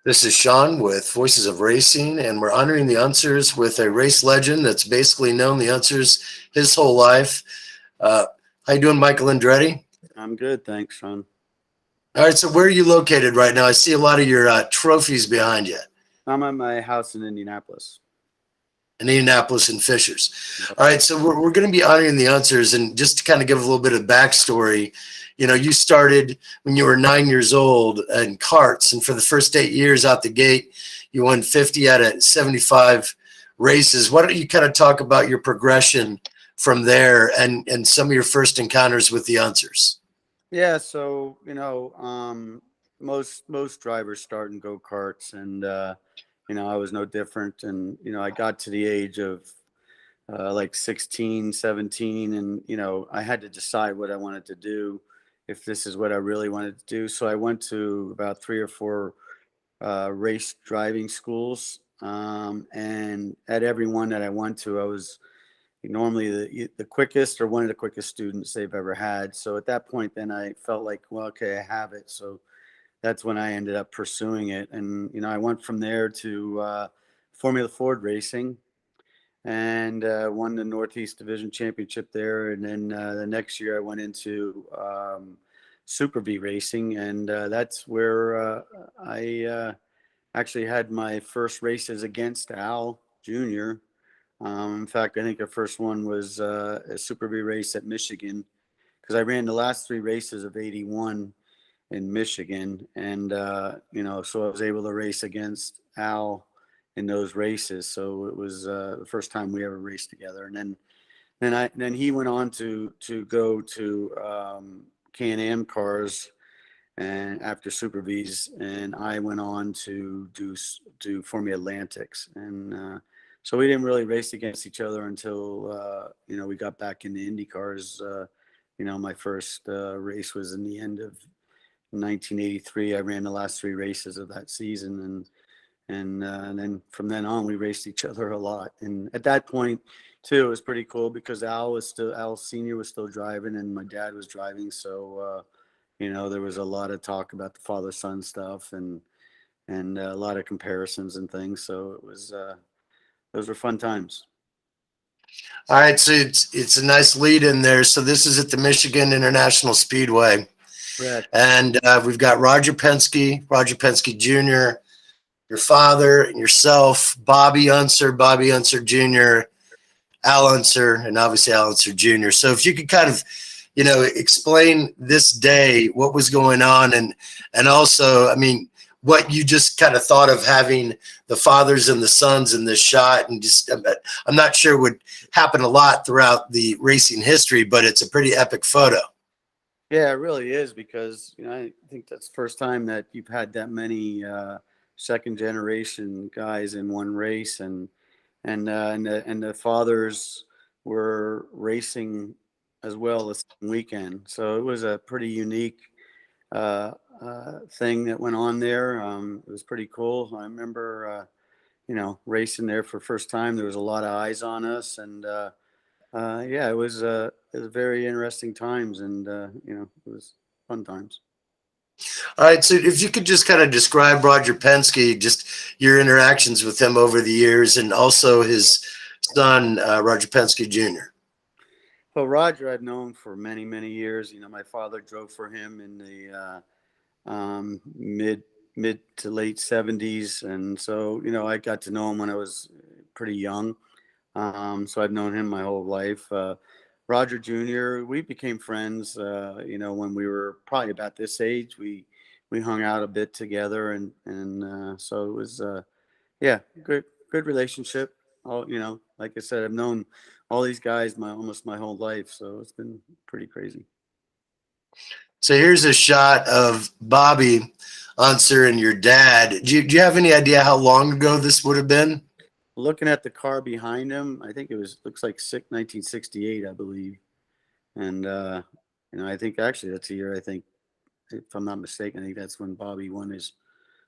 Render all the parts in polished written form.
This is Sean with Voices of Racing, and we're honoring the Unsers with a race legend that's basically known the Unsers his whole life. Uh, how you doing, Michael Andretti? I'm good, thanks, Sean. All right, so where are you located right now? I see a lot of your trophies behind you I'm at my house in Indianapolis. in Indianapolis and Fishers. Yep. All right, so we're going to be honoring the Unsers, and just to kind of give a little bit of backstory, you started when you were 9 years old in karts, and for the first 8 years out the gate, you won 50 out of 75 races. Why don't you kind of talk about your progression from there and some of your first encounters with the Unsers? Yeah, so most drivers start in go karts, and I was no different. And I got to the age of like 16, 17, and I had to decide what I wanted to do, if this is what I really wanted to do. So I went to about three or four race driving schools, and at every one that I went to, I was normally the quickest or one of the quickest students they've ever had. So at that point, then I felt like, well, okay, I have it. So that's when I ended up pursuing it, and I went from there to Formula Ford racing, and won the Northeast Division Championship there. And then the next year, I went into Super V racing, and that's where I actually had my first races against Al Jr. In fact, I think the first one was a Super V race at Michigan, because I ran the last three races of '81 in Michigan, and so I was able to race against Al in those races. So it was the first time we ever raced together, and then he went on to go to Can-Am cars and after Super V's, and I went on to do Formula Atlantics, and so we didn't really race against each other until we got back in the Indy cars. My first race was in the end of 1983. I ran the last three races of that season, and then from then on we raced each other a lot. And at that point, too, it was pretty cool because Al Senior was still driving, and my dad was driving, so. There was a lot of talk about the father-son stuff, and a lot of comparisons and things. So it was those were fun times. All right, so it's a nice lead in there. So this is at the Michigan International Speedway, Correct. and we've got Roger Penske Jr., your father, and yourself, Bobby Unser Jr., Al Unser, and obviously Al Unser Jr. So if you could kind of, explain this day, what was going on, and also, I mean, what you just kind of thought of having the fathers and the sons in this shot, and just, I'm not sure would happen a lot throughout the racing history, but it's a pretty epic photo. Yeah, it really is, because I think that's the first time that you've had that many second generation guys in one race, and the fathers were racing as well this weekend. So it was a pretty unique thing that went on there. It was pretty cool. I remember, racing there for the first time. There was a lot of eyes on us, and yeah, it was very interesting times, and it was fun times. All right, so if you could just kind of describe Roger Penske, just your interactions with him over the years, and also his son, Roger Penske Jr. Well, Roger, I've known for many, many years. My father drove for him in the mid to late '70s, and so I got to know him when I was pretty young. So I've known him my whole life. Roger Jr., we became friends. When we were probably about this age, we hung out a bit together, and so it was yeah, good relationship. All like I said, I've known all these guys almost my whole life, so it's been pretty crazy. So here's a shot of Bobby Unser and your dad. Do you have any idea how long ago this would have been? Looking at the car behind him, I think it looks like 1968, I believe, and I think actually that's the year. I think, if I'm not mistaken, I think that's when Bobby won his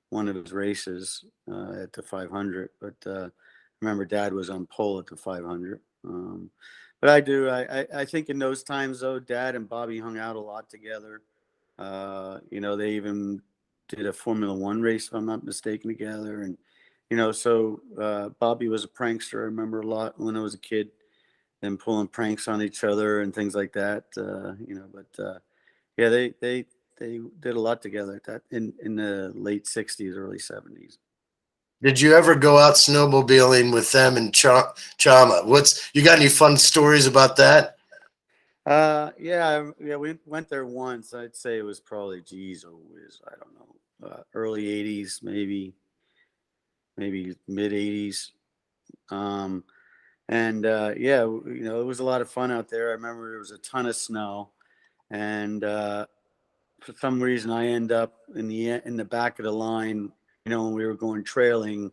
one of his races at the 500. But remember, Dad was on pole at the 500. But I think in those times, though, Dad and Bobby hung out a lot together. They even did a Formula One race, if I'm not mistaken, together. And, you know, so Bobby was a prankster. I remember a lot when I was a kid, them pulling pranks on each other and things like that. You know, but yeah, they did a lot together at that in the late '60s, early '70s. Did you ever go out snowmobiling with them in Chama? You got any fun stories about that? Yeah, yeah, we went there once. I'd say it was probably, geez, oh, whiz, I don't know, early '80s, maybe mid '80s. Um, and yeah, you know, it was a lot of fun out there. I remember there was a ton of snow, and for some reason I end up in the back of the line, you know, when we were going trailing,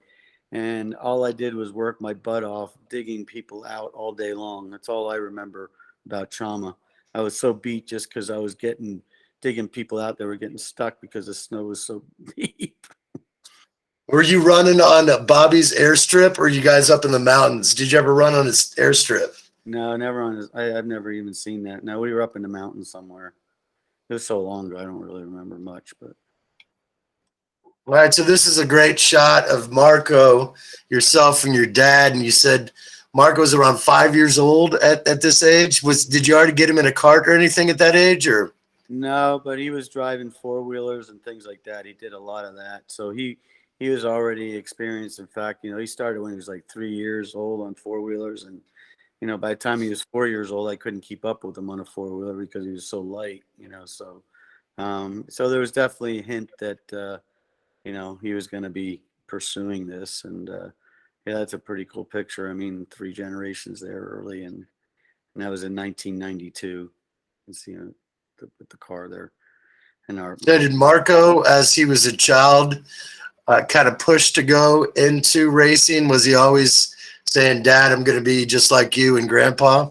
and all I did was work my butt off digging people out all day long. That's all I remember about Chama. I was so beat just because I was digging people out that were getting stuck because the snow was so deep. Were you running on Bobby's airstrip, or you guys up in the mountains? Did you ever run on his airstrip? No, never on. I've never even seen that. No, we were up in the mountains somewhere. It was so long ago, I don't really remember much. But All right, so this is a great shot of Marco, yourself, and your dad. And you said Marco was around 5 years old at this age. Did you already get him in a cart or anything at that age, or? no, but he was driving four wheelers and things like that. He did a lot of that, so he was already experienced. In fact, you know, he started when he was like 3 years old on four wheelers, and you know, by the time he was 4 years old, I couldn't keep up with him on a four wheeler because he was so light. You know, so so there was definitely a hint that you know, he was going to be pursuing this. And yeah, that's a pretty cool picture. I mean, three generations there early, and that was in 1992. You can see with the car there. And So did Marco, as he was a child, kind of pushed to go into racing? Was he always saying, "Dad, I'm going to be just like you and Grandpa"?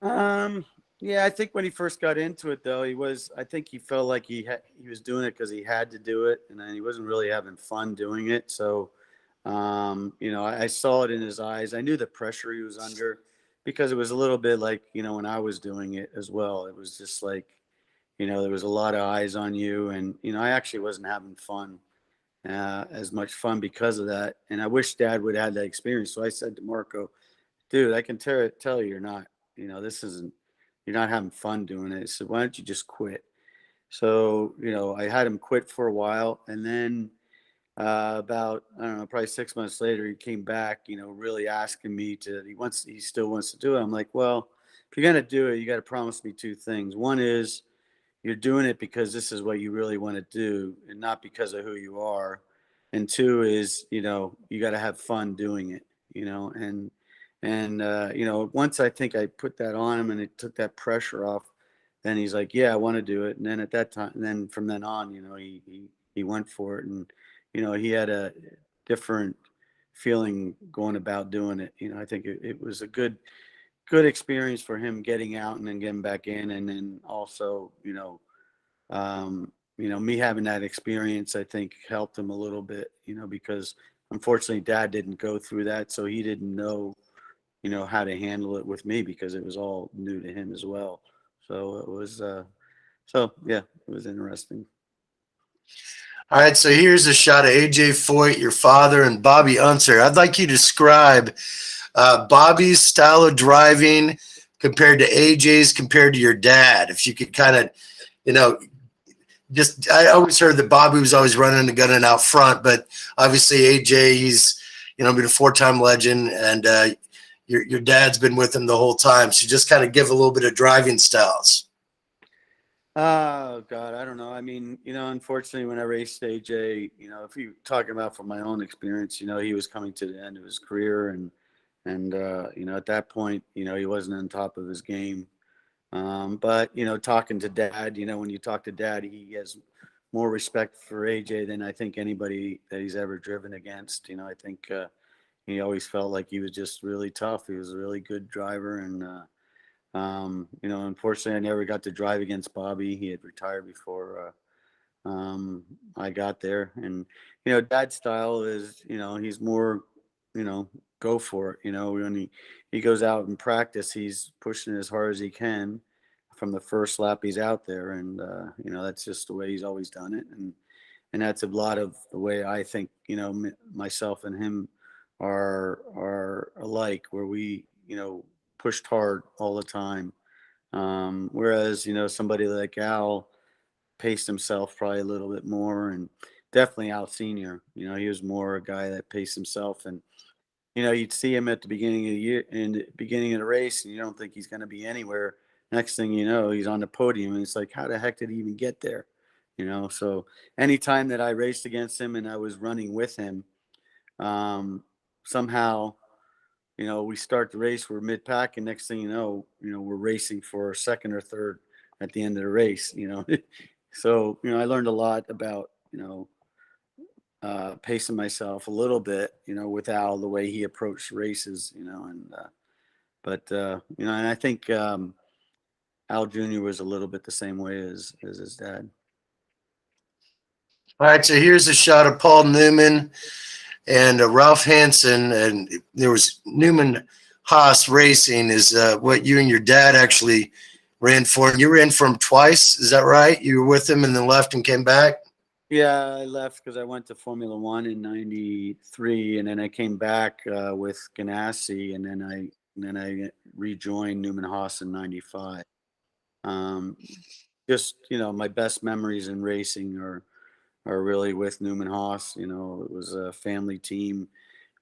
um, yeah, I think when he first got into it, though, I think he felt like he was doing it because he had to do it, and then he wasn't really having fun doing it. So, you know, I saw it in his eyes. I knew the pressure he was under because it was a little bit like, you know, when I was doing it as well. It was just like, you know, there was a lot of eyes on you, and you know, I actually wasn't having fun, as much fun because of that. And I wish Dad would have had that experience. So I said to Marco, "Dude, I can tell you, you're not. You know, this isn't. You're not having fun doing it." I said, "Why don't you just quit?" So you know, I had him quit for a while, and then about, I don't know, probably 6 months later, he came back. You know, really asking me to. He still wants to do it. I'm like, well, if you're gonna do it, you got to promise me two things. One is you're doing it because this is what you really want to do and not because of who you are. And two is, you know, you got to have fun doing it, you know. And you know, once I think I put that on him and it took that pressure off, then he's like, yeah, I want to do it. And then at that time, and then from then on, you know, he went for it. And you know, he had a different feeling going about doing it. You know, I think it was a good experience for him getting out and then getting back in. And then also, you know, me having that experience, I think helped him a little bit, you know, because unfortunately Dad didn't go through that. So he didn't know, you know, how to handle it with me because it was all new to him as well. So it was, so yeah, it was interesting. All right, so here's a shot of AJ Foyt, your father, and Bobby Unser. I'd like you to describe Bobby's style of driving compared to AJ's, compared to your dad. If you could kind of, you know, just, I always heard that Bobby was always running and gunning out front, but obviously AJ, he's, you know, been a four-time legend, and your dad's been with him the whole time. So just kind of give a little bit of driving styles. Oh God, I don't know. I mean, you know, unfortunately, when I raced AJ, you know, if you talking about from my own experience, you know, he was coming to the end of his career, and you know, at that point, you know, he wasn't on top of his game. But you know, talking to Dad, you know, when you talk to Dad, he has more respect for AJ than I think anybody that he's ever driven against. You know, I think he always felt like he was just really tough. He was a really good driver, and you know, unfortunately, I never got to drive against Bobby. He had retired before I got there. And you know, Dad's style is, you know, he's more, you know, go for it. You know, when he goes out in practice, he's pushing as hard as he can from the first lap he's out there, and you know, that's just the way he's always done it. And and that's a lot of the way I think, myself and him are alike, where we, pushed hard all the time. Whereas, somebody like Al paced himself probably a little bit more, and definitely Al Senior. He was more a guy that paced himself, and you'd see him at the beginning of the year, in the beginning of the race, and you don't think he's going to be anywhere. Next thing you know, he's on the podium, and it's like, how the heck did he even get there? So anytime that I raced against him and I was running with him, somehow, we start the race, we're mid pack, and next thing we're racing for second or third at the end of the race. So I learned a lot about pacing myself a little bit, with Al, the way he approached races, and and I think Al Jr. was a little bit the same way as his dad. All right, so here's a shot of Paul Newman and Ralph Hansen, and there was Newman Haas Racing is what you and your dad actually ran for. You ran for him twice, is that right? You were with him and then left and came back? Yeah, I left because I went to Formula One in '93, and then I came back with Ganassi, and then I rejoined Newman Haas in '95. Um, just my best memories in racing are really with Newman Haas. It was a family team.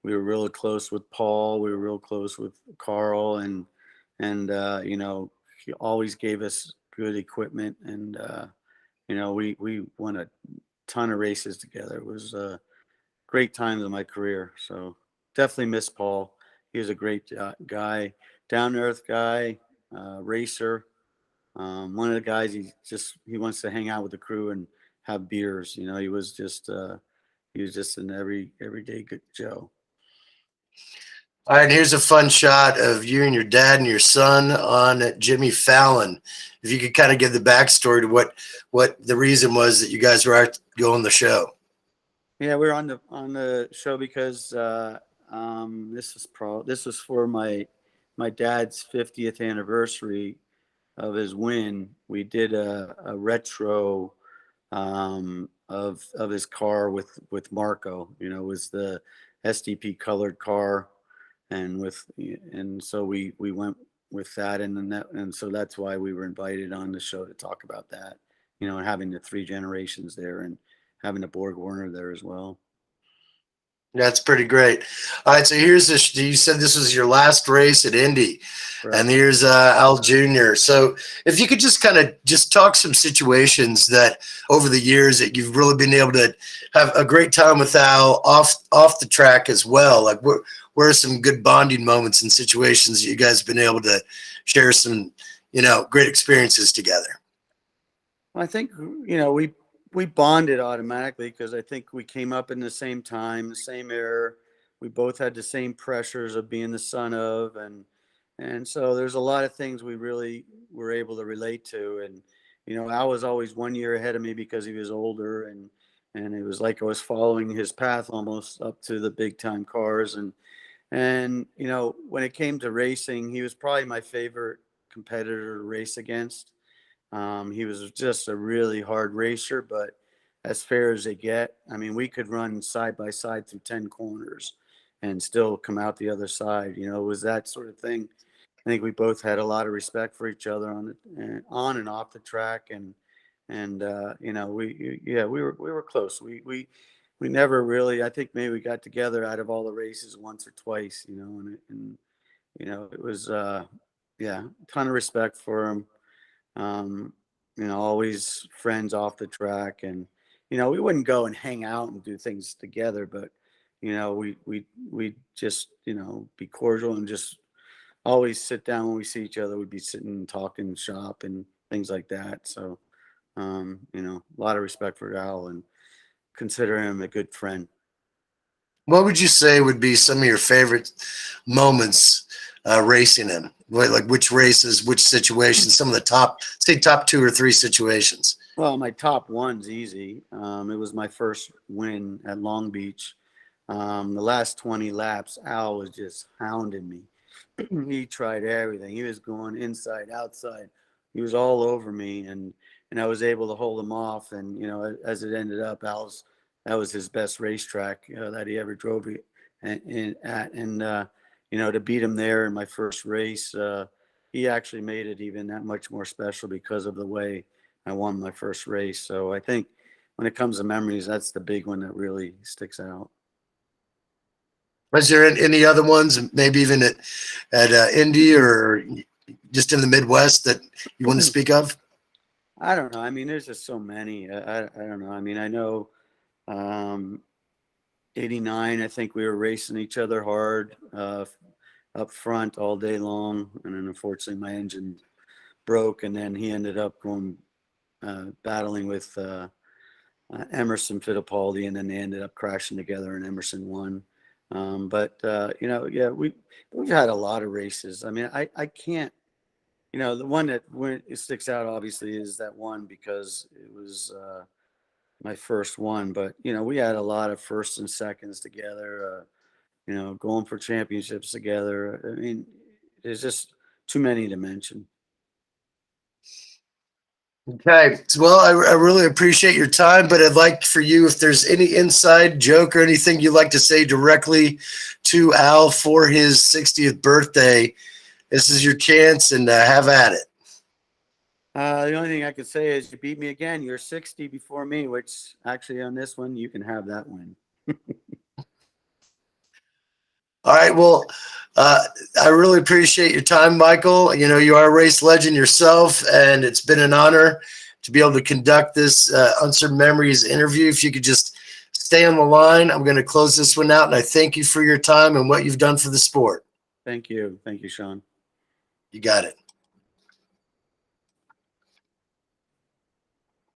We were really close with Paul. We were real close with Carl, and he always gave us good equipment, and we won a ton of races together. It was great times in my career. So definitely miss Paul. He was a great guy, down to earth guy, racer. One of the guys he wants to hang out with the crew and have beers. He was just an everyday good Joe. All right, here's a fun shot of you and your dad and your son on Jimmy Fallon. If you could kind of give the backstory to what the reason was that you guys were out going the show. Yeah, we were on the show because this was for my dad's 50th anniversary of his win. We did a retro of his car with Marco. It was the SDP colored car, and so we went with that, and so that's why we were invited on the show to talk about that. And having the three generations there, and having the Borg Warner there as well. That's pretty great. All right, so here's this. You said this was your last race at Indy, Right. and here's Al Jr. So if you could just kind of just talk some situations that over the years that you've really been able to have a great time with Al off the track as well. Like where are some good bonding moments and situations that you guys have been able to share some great experiences together? I think we bonded automatically because I think we came up in the same time, the same era. We both had the same pressures of being the son of, and so there's a lot of things we really were able to relate to. And Al was always 1 year ahead of me because he was older, and it was like I was following his path almost up to the big time cars. And when it came to racing, he was probably my favorite competitor to race against. He was just a really hard racer, but as fair as they get. I mean, we could run side by side through 10 corners and still come out the other side. It was that sort of thing. I think we both had a lot of respect for each other on and off the track, and we were close. We never really. I think maybe we got together out of all the races once or twice. And it was yeah, a ton of respect for him. um, always friends off the track, and we wouldn't go and hang out and do things together, but we just be cordial and just always sit down when we see each other. We'd be sitting and talking shop and things like that. So a lot of respect for Al and consider him a good friend. What would you say would be some of your favorite moments racing in? Like which races, which situations, some of the top 2 or 3 situations? Well, my top one's easy. It was my first win at Long Beach. The last 20 laps, Al was just hounding me. He tried everything. He was going inside, outside. He was all over me, and and I was able to hold him off. And, as it ended up, that was his best racetrack that he ever drove at. And, to beat him there in my first race, he actually made it even that much more special because of the way I won my first race. So I think when it comes to memories, that's the big one that really sticks out. Was there any other ones, maybe even at Indy or just in the Midwest, that you want to speak of? I don't know. I mean, there's just so many. I don't know. I mean, I know 89, I think we were racing each other hard up front all day long. And then unfortunately my engine broke, and then he ended up going battling with Emerson Fittipaldi, and then they ended up crashing together and Emerson won. Yeah, we've had a lot of races. I mean, I can't, the one that it sticks out obviously is that one because it was my first one. But we had a lot of firsts and seconds together. Going for championships together. I mean, there's just too many to mention. Okay. Well, I really appreciate your time, but I'd like for you, if there's any inside joke or anything you'd like to say directly to Al for his 60th birthday, this is your chance, and have at it. The only thing I could say is you beat me again. You're 60 before me, which actually on this one, you can have that win. All right. Well, I really appreciate your time, Michael. You are a race legend yourself, and it's been an honor to be able to conduct this Unser Memories interview. If you could just stay on the line, I'm going to close this one out, and I thank you for your time and what you've done for the sport. Thank you. Thank you, Sean. You got it.